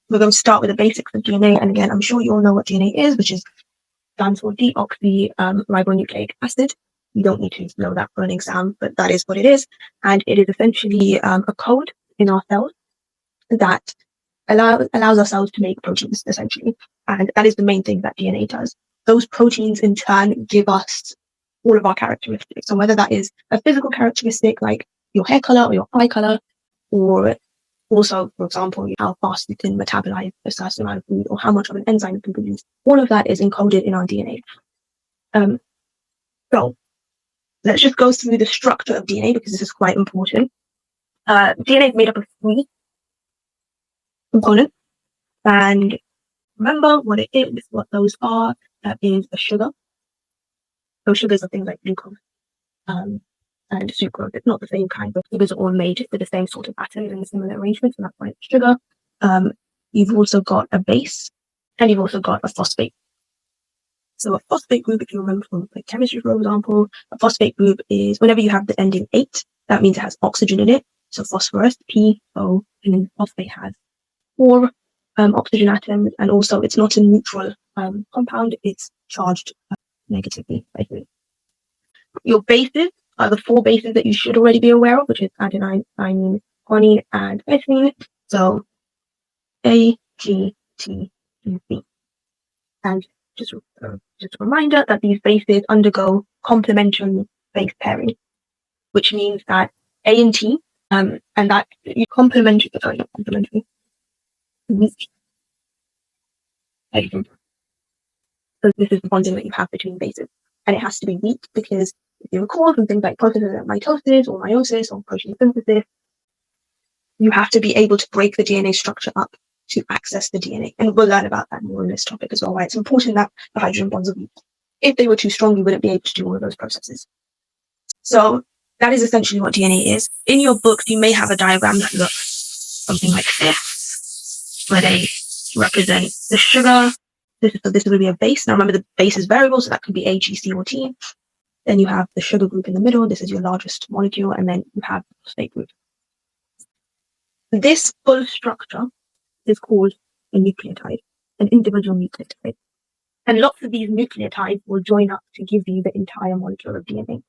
we're going to start with the basics of DNA. And again, I'm sure you all know what DNA is, which stands for deoxyribonucleic acid. You don't need to know that for an exam, but that is what it is. And it is essentially a code in our cells that allows our cells to make proteins, essentially. And that is the main thing that DNA does. Those proteins, in turn, give us all of our characteristics. So whether that is a physical characteristic like your hair color or your eye color, or also, for example, how fast you can metabolize a certain amount of food or how much of an enzyme you can produce, all of that is encoded in our DNA. So let's just go through the structure of DNA because this is quite important. DNA is made up of 3 components, and remember what it is, what those are. That is a sugar. Those sugars are things like glucose and sucrose. It's not the same kind, but sugars are all made with the same sort of atoms in a similar arrangement, so that's why it's sugar. You've also got a base, and you've also got a phosphate. So a phosphate group, if you remember from like chemistry, for example, a phosphate group is whenever you have the ending 8, that means it has oxygen in it. So phosphorus, PO, and then phosphate has 4 oxygen atoms, and also it's not a neutral compound, it's charged negatively, basically. Your bases are the 4 bases that you should already be aware of, which is adenine, thymine, guanine, and methionine. So A, G, T, and C. And just a reminder that these bases undergo complementary base pairing, which means that A and T, and that you complementary. So this is the bonding that you have between bases, and it has to be weak because if you recall from things like processes like mitosis or meiosis or protein synthesis, you have to be able to break the DNA structure up to access the DNA. And we'll learn about that more in this topic as well, why it's important that the hydrogen bonds are weak. If they were too strong, you wouldn't be able to do all of those processes. So that is essentially what DNA is. In your books, you may have a diagram that looks something like this, where they represent the sugar. This would be a base. Now remember, the base is variable, so that could be A, G, C, or T. Then you have the sugar group in the middle. This is your largest molecule, and then you have the phosphate group. This full structure is called a nucleotide, an individual nucleotide. And lots of these nucleotides will join up to give you the entire molecule of DNA.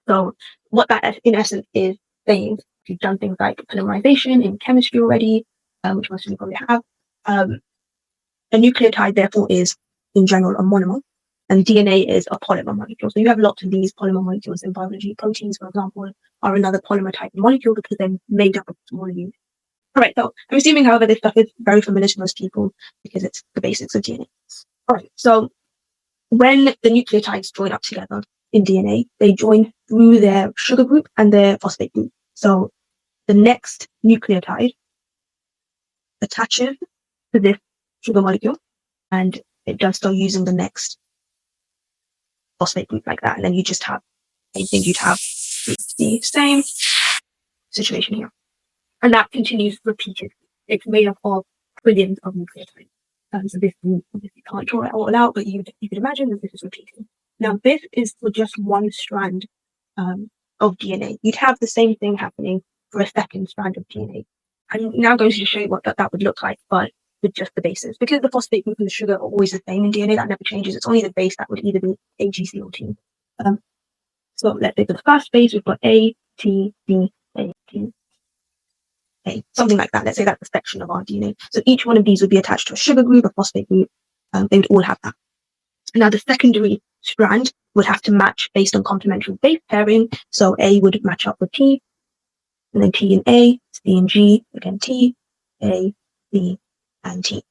So what that in essence is saying, if you've done things like polymerization in chemistry already, which most of you probably have, a nucleotide therefore is in general a monomer, and DNA is a polymer molecule. So you have lots of these polymer molecules in biology. Proteins, for example, are another polymer type of molecule because they're made up of smaller units. All right, so I'm assuming, however, this stuff is very familiar to most people because it's the basics of DNA. All right, so when the nucleotides join up together in DNA, they join through their sugar group and their phosphate group. So the next nucleotide attaches to this sugar molecule, and it does so using the next phosphate group like that. And then you just have, I think you'd have the same situation here. And that continues repeatedly. It's made up of trillions of nucleotides. So this, you can't draw it all out, but you could imagine that this is repeating. Now, this is for just one strand of DNA. You'd have the same thing happening for a second strand of DNA. I'm now going to show you what that would look like, but with just the bases. Because the phosphate group and the sugar are always the same in DNA, that never changes. It's only the base that would either be A, G, C, or T. So let's say for the first base, we've got A, T, B, A, T, A, something like that. Let's say that's a section of our DNA. So each one of these would be attached to a sugar group, a phosphate group. They would all have that. Now the secondary strand would have to match based on complementary base pairing. So A would match up with T, and then T and A, C and G, again T, A, C, and T.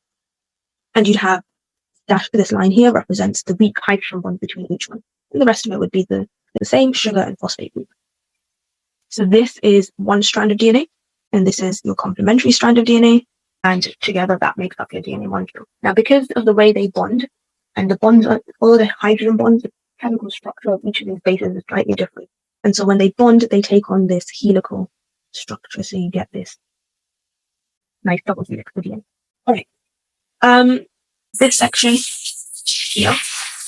And you'd have this line here represents the weak hydrogen bond between each one. And the rest of it would be the same sugar and phosphate group. So this is one strand of DNA, and this is your complementary strand of DNA, and together that makes up your DNA molecule. Now, because of the way they bond, and the bonds are, all the hydrogen bonds, the chemical structure of each of these bases is slightly different. And so when they bond, they take on this helical structure, so you get this nice double helix of DNA. All right. This section here,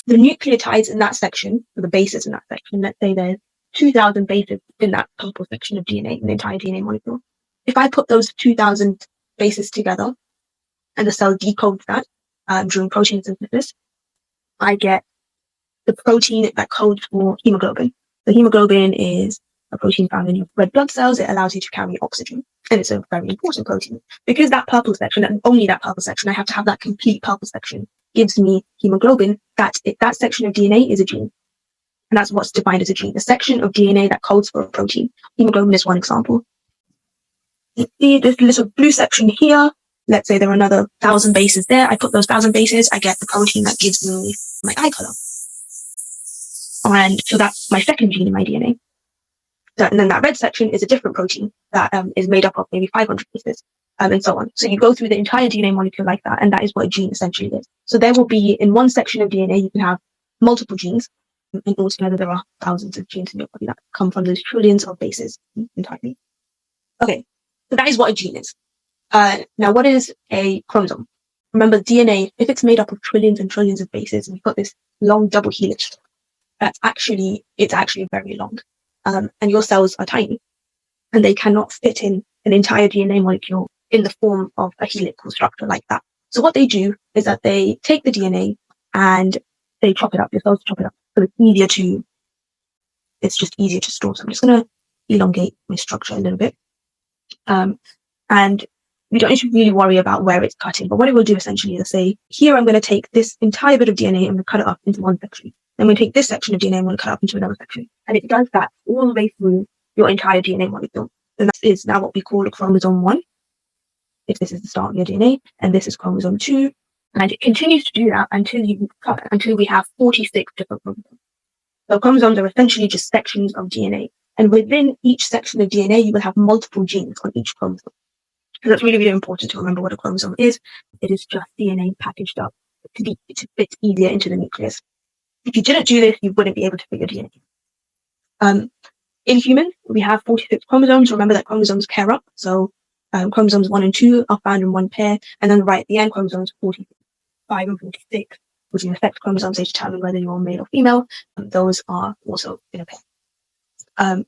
the nucleotides in that section, or the bases in that section, let's say there's 2,000 bases in that purple section of DNA, in the entire DNA molecule. If I put those 2,000 bases together, and the cell decodes that during protein synthesis, I get the protein that codes for hemoglobin. So hemoglobin is a protein found in your red blood cells. It allows you to carry oxygen, and it's a very important protein. Because that purple section, and only that purple section, I have to have that complete purple section, gives me hemoglobin. That section of DNA is a gene. And that's what's defined as a gene. The section of DNA that codes for a protein. Hemoglobin is one example. You see this little blue section here. Let's say there are another 1,000 bases there. I put those 1,000 bases, I get the protein that gives me my eye color. And so that's my second gene in my DNA. And then that red section is a different protein that is made up of maybe 500 bases, and so on. So you go through the entire DNA molecule like that, and that is what a gene essentially is. So there will be, in one section of DNA, you can have multiple genes, and altogether there are thousands of genes in your body that come from those trillions of bases entirely. Okay, so that is what a gene is. Now, what is a chromosome? Remember, DNA, if it's made up of trillions and trillions of bases, and you've got this long double helix, it's actually very long. And your cells are tiny, and they cannot fit in an entire DNA molecule in the form of a helical structure like that. So what they do is that they take the DNA and they chop it up. Your cells chop it up, so it's just easier to store. So I'm just going to elongate my structure a little bit. And we don't need to really worry about where it's cutting, but what it will do essentially is say, here I'm going to take this entire bit of DNA and I'm going to cut it up into one section. Then we take this section of DNA and I'm going to cut up into another section. And it does that all the way through your entire DNA molecule. And that is now what we call a chromosome 1, if this is the start of your DNA, and this is chromosome 2. And it continues to do that until we have 46 different chromosomes. So chromosomes are essentially just sections of DNA. And within each section of DNA, you will have multiple genes on each chromosome. So that's really, really important to remember what a chromosome is. It is just DNA packaged up to fit easier into the nucleus. If you didn't do this, you wouldn't be able to fit your DNA. In humans, we have 46 chromosomes. Remember that chromosomes pair up. So chromosomes 1 and 2 are found in one pair. And then right at the end, chromosomes 45 and 46, which are the sex chromosomes, they determine whether you're male or female. Those are also in a pair. And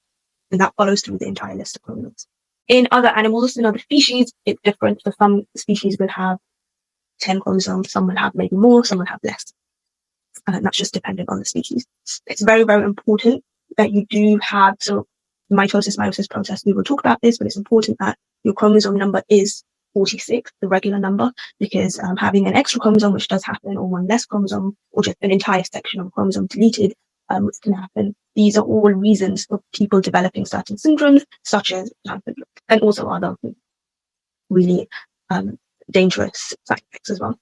that follows through the entire list of chromosomes. In other animals, in other species, it's different. So some species will have 10 chromosomes, some will have maybe more, some will have less. And that's just dependent on the species. It's very, very important that you do have, so mitosis, meiosis process, we will talk about this, but it's important that your chromosome number is 46, the regular number, because having an extra chromosome, which does happen, or one less chromosome, or just an entire section of a chromosome deleted, which can happen. These are all reasons for people developing certain syndromes, such as Down syndrome, and also other really dangerous side effects as well.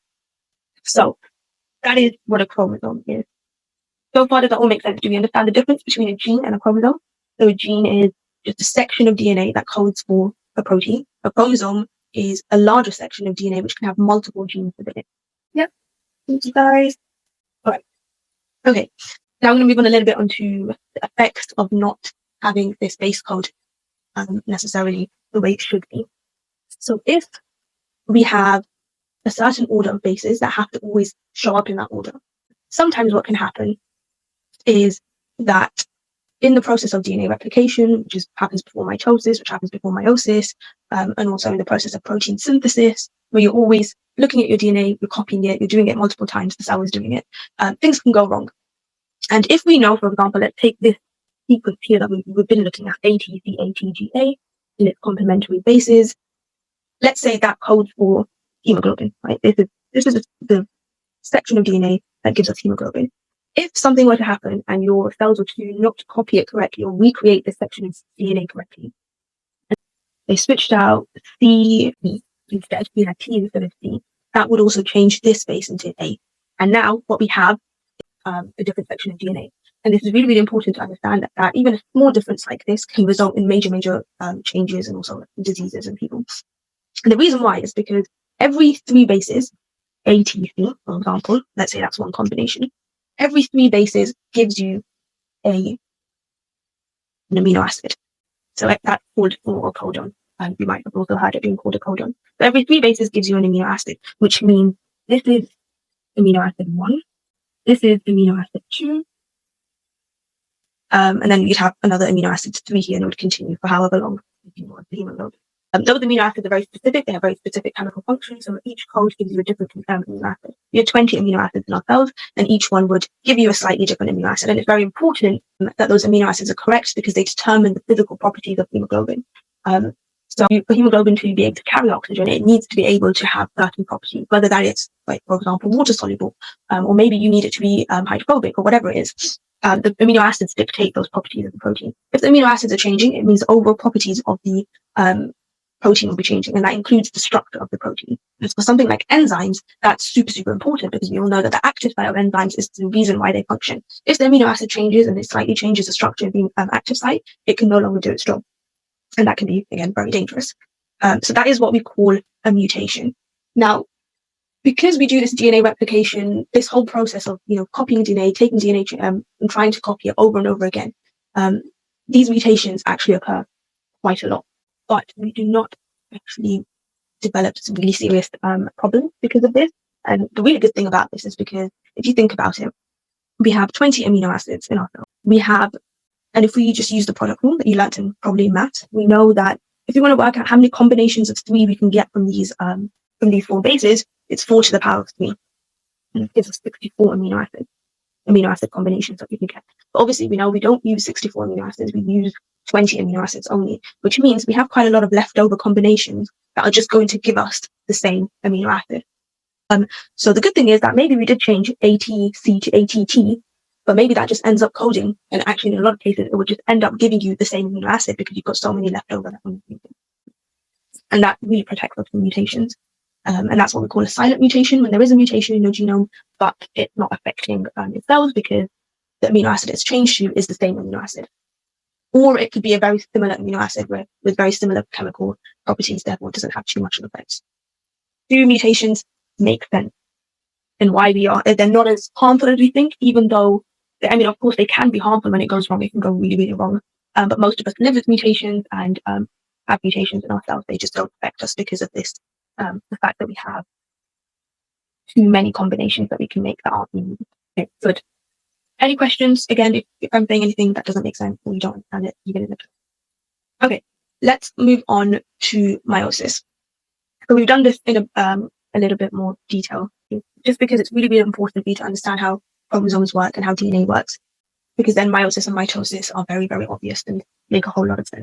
So that is what a chromosome is. So far, does that all make sense? Do we understand the difference between a gene and a chromosome? So a gene is just a section of DNA that codes for a protein. A chromosome is a larger section of DNA which can have multiple genes within it. Yep. Thank you, guys. All right. Okay. Now I'm going to move on a little bit onto the effects of not having this base code necessarily the way it should be. So if we have a certain order of bases that have to always show up in that order, sometimes what can happen is that in the process of DNA replication, which happens before mitosis, which happens before meiosis, and also in the process of protein synthesis, where you're always looking at your DNA, you're copying it, you're doing it multiple times, the cell is doing it, things can go wrong. And if we know, for example, let's take this sequence here that we've been looking at, ATC, ATGA, in its complementary bases. Let's say that codes for hemoglobin, right? This is the section of DNA that gives us hemoglobin. If something were to happen and your cells were to not copy it correctly or recreate this section of DNA correctly, and they switched out C instead, we had T instead of C, that would also change this base into A. And now what we have is a different section of DNA. And this is really, really important to understand that even a small difference like this can result in major changes and also diseases in people. And the reason why is because every 3 bases, ATC, for example, let's say that's one combination, every 3 bases gives you an amino acid. So that's called a codon. And you might have also heard it being called a codon. So every 3 bases gives you an amino acid, which means this is amino acid 1, this is amino acid 2, and then you'd have another amino acid 3 here, and it would continue for however long you want the hemoglobin. Those amino acids are very specific. They have very specific chemical functions. So each code gives you a different amino acid. You have 20 amino acids in our cells, and each one would give you a slightly different amino acid. And it's very important that those amino acids are correct because they determine the physical properties of hemoglobin. So for hemoglobin to be able to carry oxygen, it needs to be able to have certain properties, whether that is, like, for example, water soluble, or maybe you need it to be hydrophobic or whatever it is. The amino acids dictate those properties of the protein. If the amino acids are changing, it means the overall properties of the protein will be changing, and that includes the structure of the protein. And for something like enzymes, that's super, super important because we all know that the active site of enzymes is the reason why they function. If the amino acid changes and it slightly changes the structure of the active site, it can no longer do its job. And that can be, again, very dangerous. So that is what we call a mutation. Now, because we do this DNA replication, this whole process of, copying DNA, taking DNA, and trying to copy it over and over again, these mutations actually occur quite a lot. But we do not actually develop some really serious problems because of this. And the really good thing about this is because if you think about it, we have 20 amino acids in our cell. And if we just use the product rule that you learned in probably maths, we know that if you want to work out how many combinations of 3 we can get from these 4 bases, it's 4 to the power of 3. And it gives us 64 amino acid combinations that we can get. But obviously, we know we don't use 64 amino acids, we use 20 amino acids only, which means we have quite a lot of leftover combinations that are just going to give us the same amino acid. So the good thing is that maybe we did change ATC to ATT, but maybe that just ends up coding, and actually in a lot of cases it would just end up giving you the same amino acid because you've got so many left over. And that really protects us from mutations. And that's what we call a silent mutation, when there is a mutation in your genome, but it's not affecting your cells because the amino acid it's changed to is the same amino acid. Or it could be a very similar amino acid with very similar chemical properties, therefore it doesn't have too much of an effect. Do mutations make sense? And why they're not as harmful as we think, even though, of course, they can be harmful when it goes wrong. It can go really, really wrong. But most of us live with mutations and have mutations in our cells. They just don't affect us because of this, the fact that we have too many combinations that we can make that aren't needed. Okay, good. Any questions? Again, if I'm saying anything that doesn't make sense or you don't understand it, you get it. Okay, let's move on to meiosis. So we've done this in a little bit more detail, just because it's really, really important for you to understand how chromosomes work and how DNA works, because then meiosis and mitosis are very, very obvious and make a whole lot of sense.